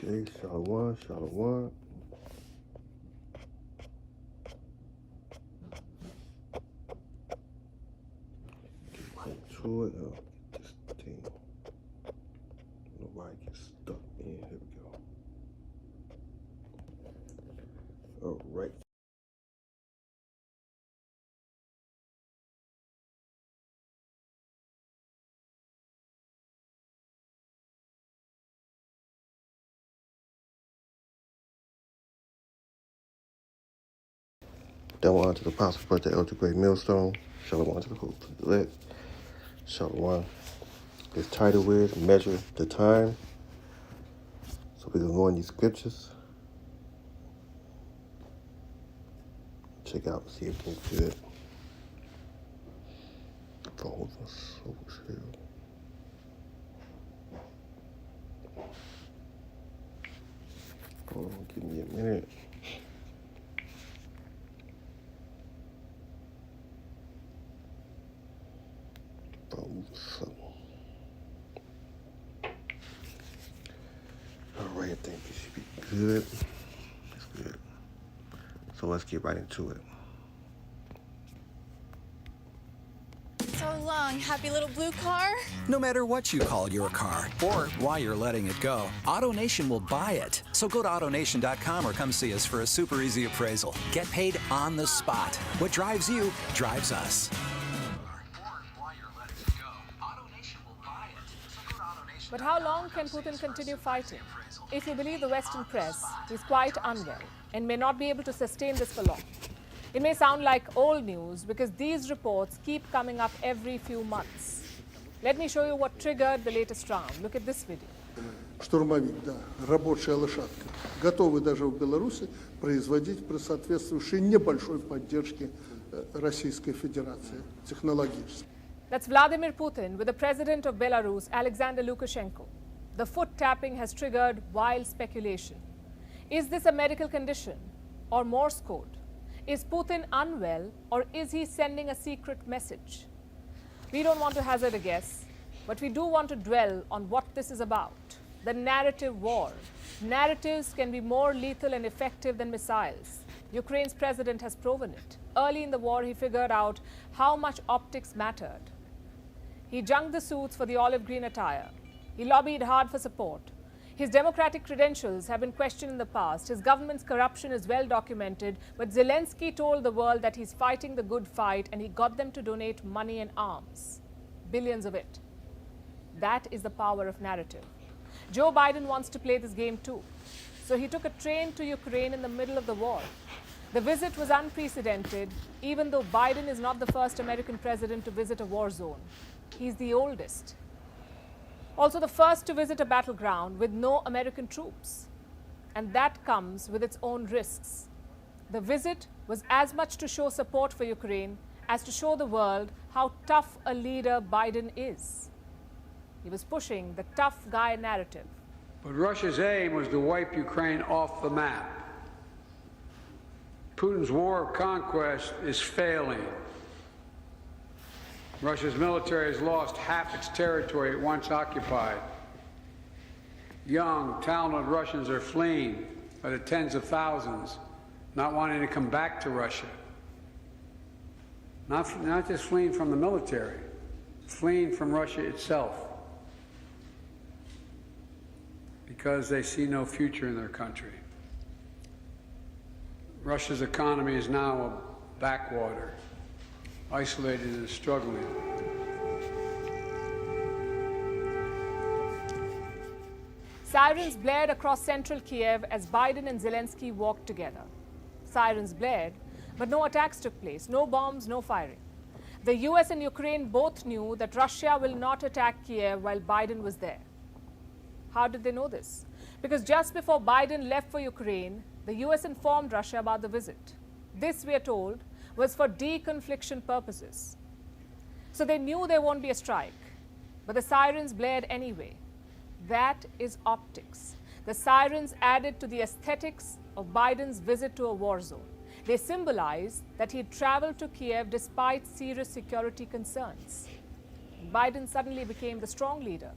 Okay, Shalom, Shalom. Get right to it. Get this thing. Nobody get stuck in. Here we go. All right. Then we're on to the Apostle Birthday Elder Great Millstone. Shalom to the host of the elect. Shalom. This title is Measure the Time. So we're going to go in these scriptures. Check out, see if everything's good. Phones are so chill. Hold on, give me a minute. Phones are slow. All right, I think it should be good. It's good. So let's get right into it. So long, happy little blue car. No matter what you call your car or why you're letting it go, AutoNation will buy it. So go to AutoNation.com or come see us for a super easy appraisal. Get paid on the spot. What drives you drives us. But how long can Putin continue fighting? If you believe the Western press, he's quite unwell and may not be able to sustain this for long. It may sound like old news because these reports keep coming up every few months. Let me show you what triggered the latest round. Look at this video. Штурмовик, да, рабочая лошадка. Готовы даже в Беларуси производить при соответствующей небольшой поддержке Российской Федерации технологически. That's Vladimir Putin with the president of Belarus, Alexander Lukashenko. The foot tapping has triggered wild speculation. Is this a medical condition or Morse code? Is Putin unwell or is he sending a secret message? We don't want to hazard a guess, but we do want to dwell on what this is about. The narrative war. Narratives can be more lethal and effective than missiles. Ukraine's president has proven it. Early in the war, he figured out how much optics mattered. He junked the suits for the olive green attire. He lobbied hard for support. His democratic credentials have been questioned in the past. His government's corruption is well documented, but Zelensky told the world that he's fighting the good fight and he got them to donate money and arms. Billions of it. That is the power of narrative. Joe Biden wants to play this game too. So he took a train to Ukraine in the middle of the war. The visit was unprecedented, even though Biden is not the first American president to visit a war zone. He's the oldest. Also the first to visit a battleground with no American troops. And that comes with its own risks. The visit was as much to show support for Ukraine as to show the world how tough a leader Biden is. He was pushing the tough guy narrative. But Russia's aim was to wipe Ukraine off the map. Putin's war of conquest is failing. Russia's military has lost half its territory it once occupied. Young, talented Russians are fleeing by the tens of thousands, not wanting to come back to Russia. Not just fleeing from the military, fleeing from Russia itself, because they see no future in their country. Russia's economy is now a backwater, isolated and struggling. Sirens blared across central Kiev as Biden and Zelensky walked together. Sirens blared, but no attacks took place, no bombs, no firing. The US and Ukraine both knew that Russia will not attack Kiev while Biden was there. How did they know this? Because just before Biden left for Ukraine, the US informed Russia about the visit. This, we are told, was for deconfliction purposes. So they knew there won't be a strike, but the sirens blared anyway. That is optics. The sirens added to the aesthetics of Biden's visit to a war zone. They symbolize that he traveled to Kiev despite serious security concerns. Biden suddenly became the strong leader.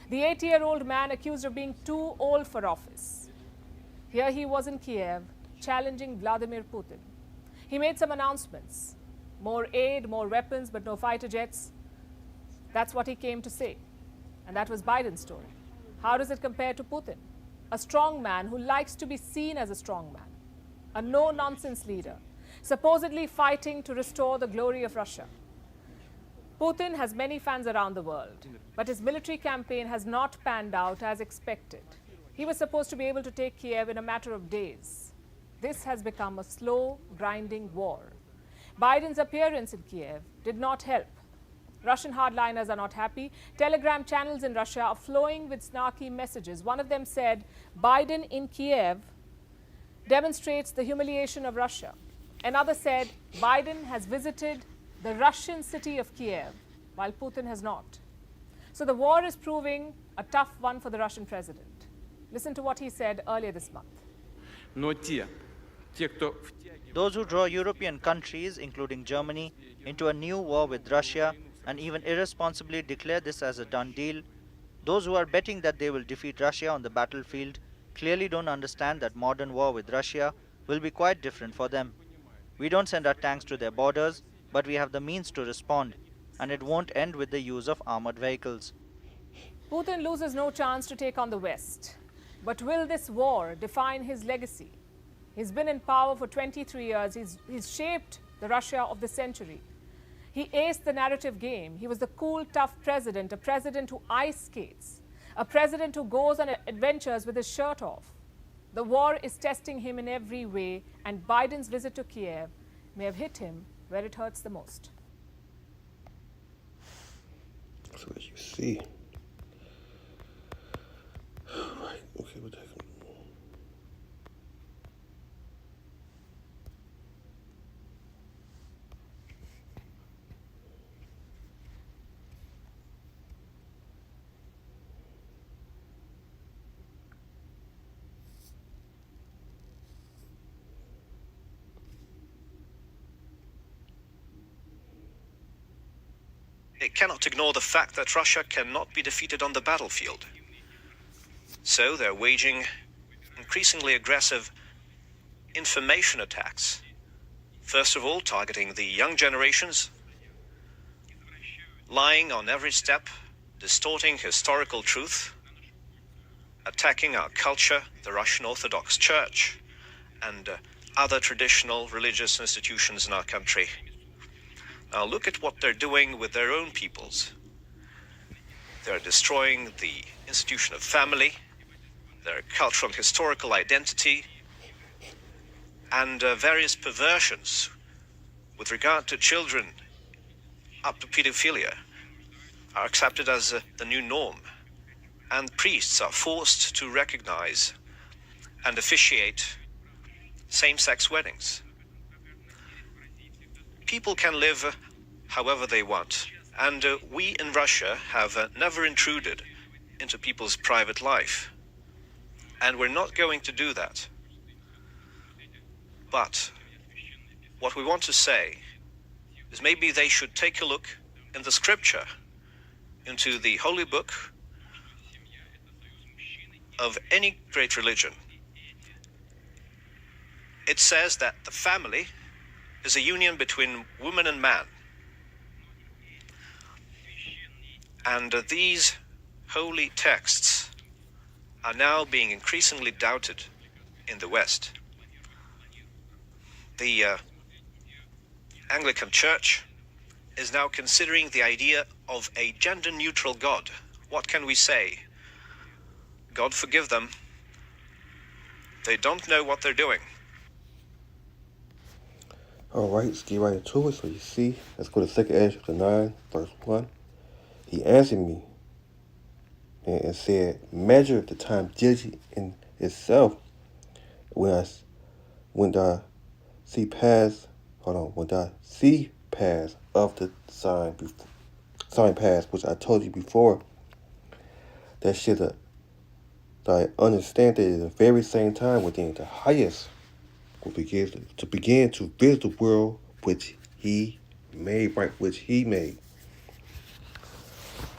The 80-year-old man accused of being too old for office. Here he was in Kiev, challenging Vladimir Putin. He made some announcements. More aid, more weapons, but no fighter jets. That's what he came to say. And that was Biden's story. How does it compare to Putin? A strong man who likes to be seen as a strong man. A no-nonsense leader, supposedly fighting to restore the glory of Russia. Putin has many fans around the world, but his military campaign has not panned out as expected. He was supposed to be able to take Kiev in a matter of days. This has become a slow, grinding war. Biden's appearance in Kiev did not help. Russian hardliners are not happy. Telegram channels in Russia are flowing with snarky messages. One of them said, Biden in Kiev demonstrates the humiliation of Russia. Another said, Biden has visited the Russian city of Kiev, while Putin has not. So the war is proving a tough one for the Russian president. Listen to what he said earlier this month. Those who draw European countries, including Germany, into a new war with Russia and even irresponsibly declare this as a done deal, those who are betting that they will defeat Russia on the battlefield clearly don't understand that modern war with Russia will be quite different for them. We don't send our tanks to their borders, but we have the means to respond, and it won't end with the use of armored vehicles. Putin loses no chance to take on the West. But will this war define his legacy? He's been in power for 23 years. He's shaped the Russia of the century. He aced the narrative game. He was the cool, tough president, a president who ice skates, a president who goes on adventures with his shirt off. The war is testing him in every way, and Biden's visit to Kiev may have hit him where it hurts the most. So as you see. Right, okay, we'll take them. It cannot ignore the fact that Russia cannot be defeated on the battlefield. So they're waging increasingly aggressive information attacks. First of all, targeting the young generations, lying on every step, distorting historical truth, attacking our culture, the Russian Orthodox Church, and other traditional religious institutions in our country. Now look at what they're doing with their own peoples. They're destroying the institution of family, their cultural and historical identity, and various perversions with regard to children up to pedophilia are accepted as the new norm, and priests are forced to recognize and officiate same-sex weddings. People can live however they want, and we in Russia have never intruded into people's private life, and we're not going to do that. But what we want to say is maybe they should take a look in the scripture, into the holy book of any great religion. It says that the family is a union between woman and man. And these holy texts are now being increasingly doubted in the West. The Anglican Church is now considering the idea of a gender-neutral God. What can we say? God forgive them. They don't know what they're doing. All right, let's get right into it. So you see, let's go to 2 Ezra chapter 9, verse 1. He answered me and said, measure the time diligently in itself when thou see pass of the sign pass, which I told you before, that should thy understand that at the very same time within the highest will begin to visit the world which he made, right, which he made.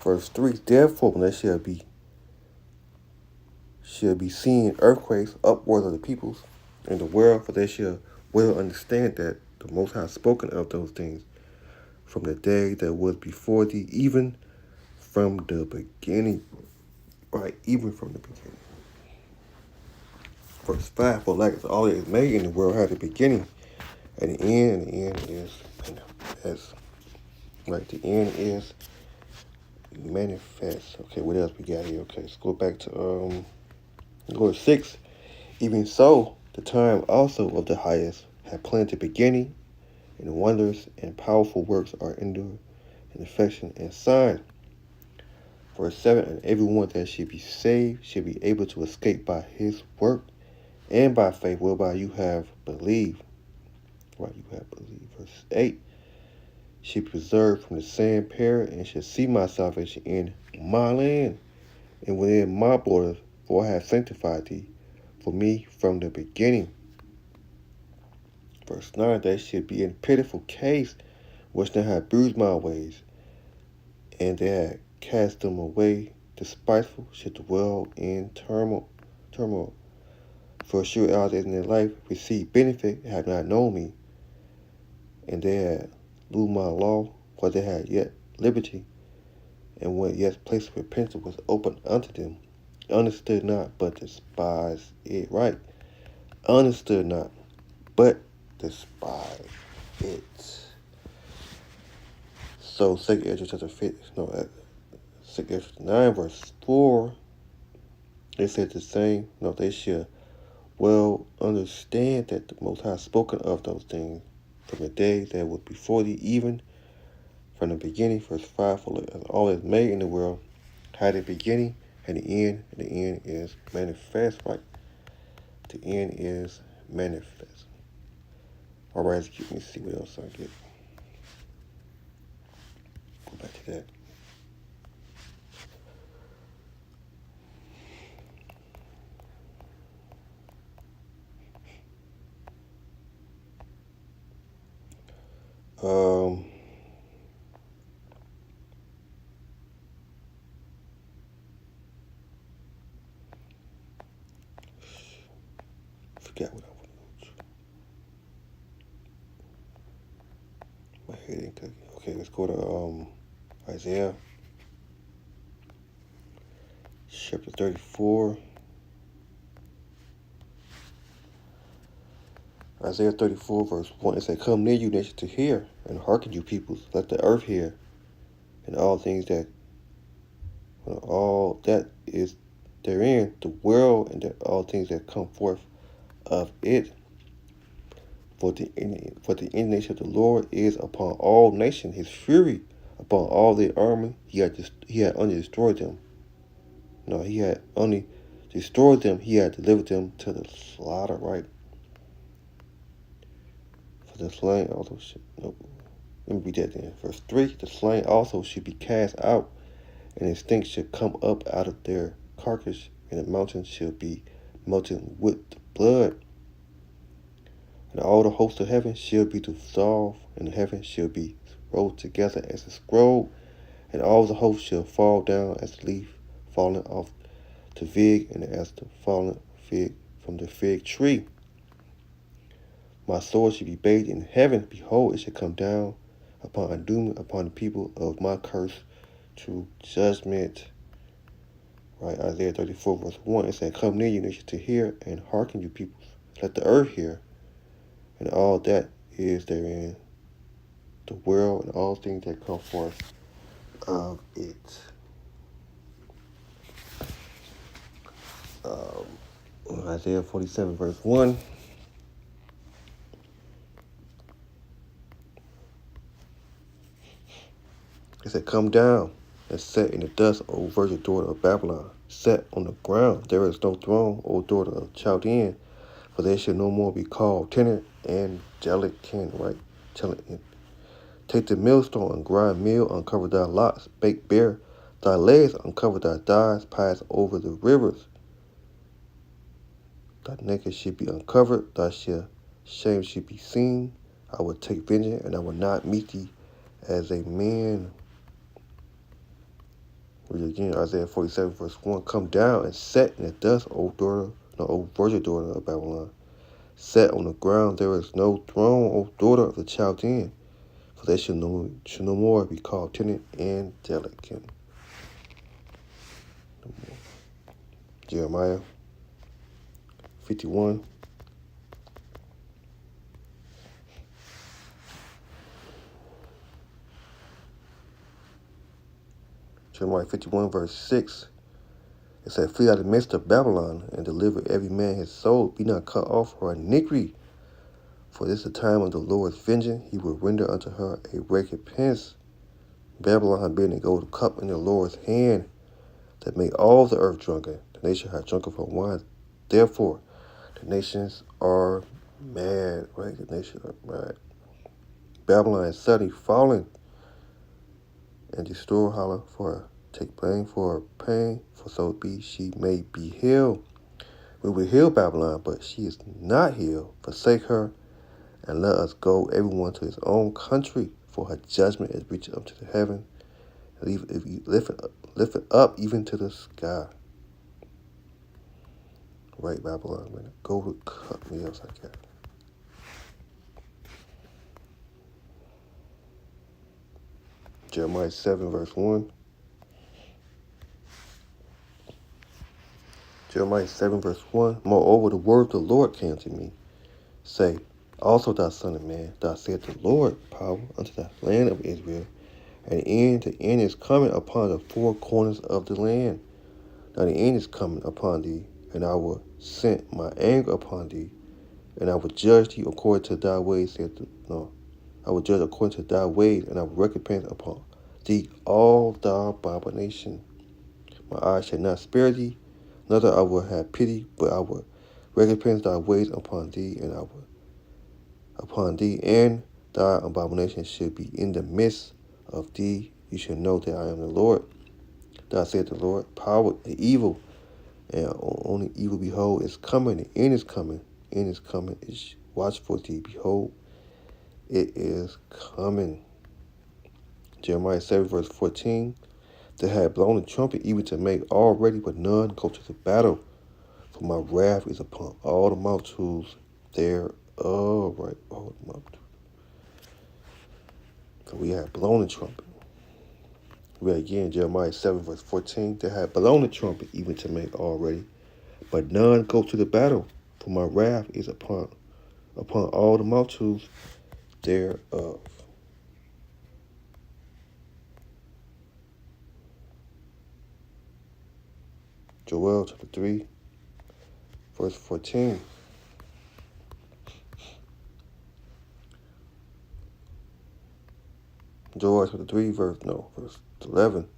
Verse 3, therefore, when there shall be shall be seen earthquakes upwards of the peoples in the world, for they shall well understand that the Most High spoken of those things from the day that was before thee, even from the beginning. Right, even from the beginning. Verse 5, for like all that is made in the world had a beginning, and the end is manifest. Right, the end is manifest. Okay, what else we got here? Okay, let's go back to go to 6. Even so, the time also of the highest had planned the beginning, and wonders and powerful works are endured, and affection and sign. Verse 7, and everyone that should be saved should be able to escape by his work and by faith whereby you have believed. Right, you have believed. Verse 8, she preserved from the same peril and shall see my salvation in my land and within my borders, for I have sanctified thee for me from the beginning. Verse 9, they should be in pitiful case which they have bruised my ways, and they had cast them away. The spiteful should dwell in turmoil. For sure all that in their life receive benefit have not known me, and they had loosed my law, for they had yet liberty, and when yet place of repentance was opened unto them, understood not, but despised it. Right, understood not, but despised it. So 2 Ezra chapter 9 verse 4, they said the same. No, they shall well understand that the Most High spoken of those things from the day that was before thee, even from the beginning. Verse 5, for all that is made in the world had a beginning and the end is manifest. Right, the end is manifest. All right, let me see what else I get. Go back to that. Forgot what I want to know. My head ain't cooking. Okay, let's go to Isaiah chapter 34. Isaiah 34 verse 1, it said, come near you nations to hear, and hearken you peoples, let the earth hear, and all things that, all that is therein, the world, and all things that come forth of it. For the indignation of the Lord is upon all nations, his fury upon all their army. He had only destroyed them. No, he had only destroyed them. He had delivered them to the slaughter. Right. For the slain also should. Nope. Let me read that then. Verse 3: the slain also should be cast out, and his stink should come up out of their carcass, and the mountains shall be melted with the blood. And all the hosts of heaven shall be dissolved, and the heaven shall be rolled together as a scroll, and all the hosts shall fall down as a leaf falling off the fig, and as the fallen fig from the fig tree. My sword shall be bathed in heaven. Behold, it shall come down upon doom upon the people of my curse to judgment. Right, Isaiah 34 verse 1, it said, come near you nations to hear, and hearken you peoples. Let the earth hear, and all that is therein, the world, and all things that come forth of it. Isaiah 47 verse 1. It said, come down and set in the dust, O virgin daughter of Babylon. Set on the ground, there is no throne, O daughter of Chaldean, for they shall no more be called tenant and kin, right? Take the millstone and grind meal, uncover thy lots, bake bare thy legs, uncover thy thighs, pass over the rivers. Thy naked should be uncovered, thy shame should be seen. I will take vengeance, and I will not meet thee as a man. Read it again, Isaiah 47, verse 1. Come down and set in the dust, O virgin daughter of Babylon. Set on the ground, there is no throne, O daughter of the Chaldean, for they shall no more be called tenant and delicate. Jeremiah 51. Jeremiah 51, verse 6. It said, flee out of the midst of Babylon, and deliver every man his soul. Be not cut off her iniquity. For this is the time of the Lord's vengeance. He will render unto her a recompense. Babylon had been a golden cup in the Lord's hand, that made all the earth drunken. The nation had drunken from wine. Therefore, the nations are mad. Right? The nations are mad. Babylon is suddenly fallen, and destroy holler for her. Take blame for her pain, for so be she may be healed. We will heal Babylon, but she is not healed. Forsake her, and let us go, everyone to his own country, for her judgment is reached up to the heaven, and lift it up even to the sky. Right, Babylon, man. Go to cut me else I got. Jeremiah 7, verse 1. Jeremiah 7, verse 1. Moreover, the word of the Lord came to me. Say, also thou son of man, thou said the Lord, power unto the land of Israel, and the end is coming upon the four corners of the land. Now the end is coming upon thee, and I will send my anger upon thee, and I will judge thee according to thy ways, I will judge according to thy ways, and I will recompense upon thee all thy abomination. My eyes shall not spare thee, neither I will have pity, but I will recompense thy ways upon thee, and thy abomination shall be in the midst of thee. You shall know that I am the Lord. Thou said the Lord, power and evil, and only evil, behold, is coming, the end is coming. End is coming. Watch for thee, behold, it is coming. Jeremiah 7, verse 14. They had blown the trumpet even to make all ready, but none go to the battle. For my wrath is upon all the multitudes thereof. Right, all the multitudes. So we had blown the trumpet. We had again Jeremiah 7, verse 14. They had blown the trumpet even to make all ready, but none go to the battle. For my wrath is upon all the multitudes thereof. Joel chapter 3, verse 14. Joel chapter 3, verse 11.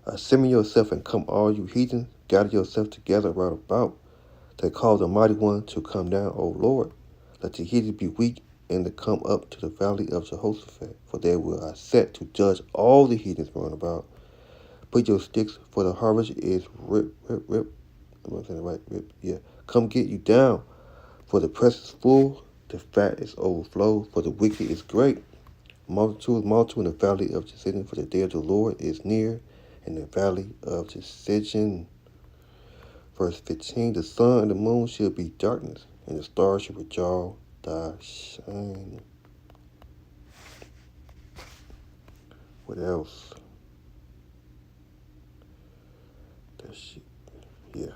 Assemble yourself and come, all you heathens, gather yourself together round about. They call the mighty one to come down, O Lord. Let the heathens be weak, and to come up to the valley of Jehoshaphat. For there will I set to judge all the heathens round about. Put your sticks, for the harvest is rip. Am I saying it right? Rip, yeah. Come get you down, for the press is full, the fat is overflowed, for the wicked is great. Multitude in the valley of decision, for the day of the Lord is near, in the valley of decision. Verse 15, the sun and the moon shall be darkness, and the stars shall withdraw thy shine. What else? Yeah.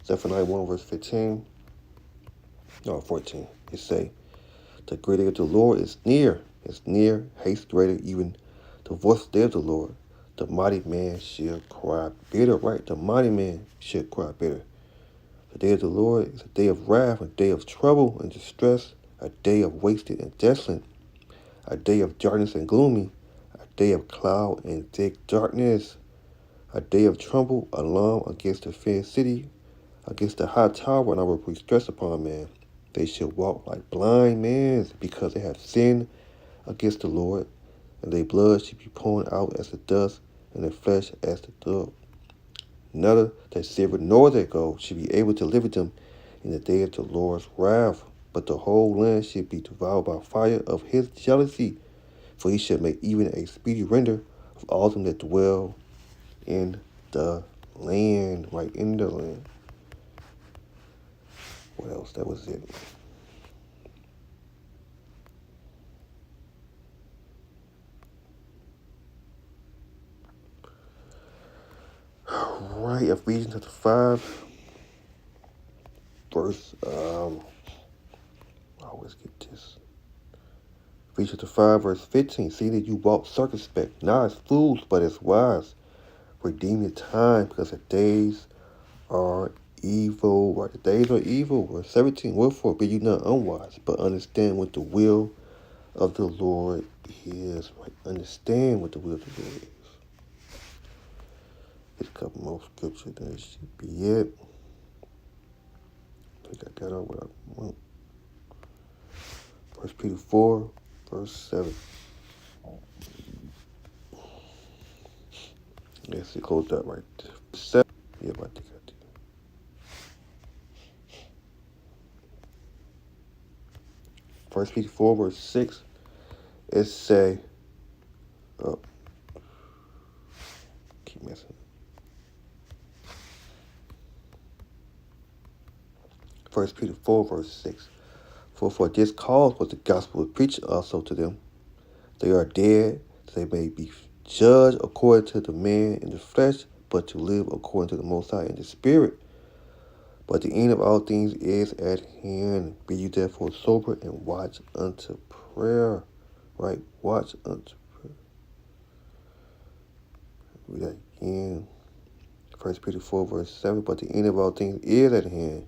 Zephaniah 1, verse 14. It say, the great day of the Lord is near. It's near, haste greater, even the voice of the day of the Lord. The mighty man shall cry bitter, right? The mighty man shall cry bitter. The day of the Lord is a day of wrath, a day of trouble and distress, a day of wasted and desolate, a day of darkness and gloomy, a day of cloud and thick darkness, a day of trouble, alarm against the fair city, against the high tower, and I will bring stress upon man. They shall walk like blind men, because they have sinned against the Lord, and their blood shall be poured out as the dust, and their flesh as the dove. Neither their silver nor their gold shall be able to deliver them in the day of the Lord's wrath, but the whole land shall be devoured by fire of his jealousy, for he shall make even a speedy render of all them that dwell in the land. Right in the land. What else? That was it. Right, Ephesians chapter 5, verse, I always get this. Ephesians chapter 5, verse 15. See that you walk circumspect, not as fools, but as wise, redeeming the time, because the days are evil. Right, the days are evil. Verse 17. Wherefore be you not unwise, but understand what the will of the Lord is. Right, understand what the will of the Lord is. Get a couple more scriptures, then it should be it. I think I got all what I want. 1 Peter 4, verse 7. Let's see, close that right there. 7. Yeah, I think I did. First Peter 4, verse 6. It say, keep messing up. 1 Peter 4, verse 6. For this cause was the gospel preached also to them. They are dead, so they may be judged according to the man in the flesh, but to live according to the Most High in the Spirit. But the end of all things is at hand. Be you therefore sober and watch unto prayer. Right? Watch unto prayer. Read that again. 1 Peter 4, verse 7. But the end of all things is at hand.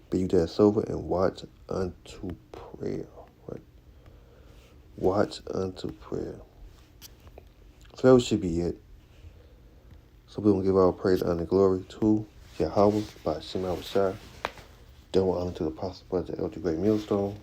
Be you that sober and watch unto prayer. Right? Watch unto prayer. So that should be it. So we're going to give our praise, honor, and glory to Yahweh by Shem Shai. Double honor to the Apostle Brother Elder Great Millstone.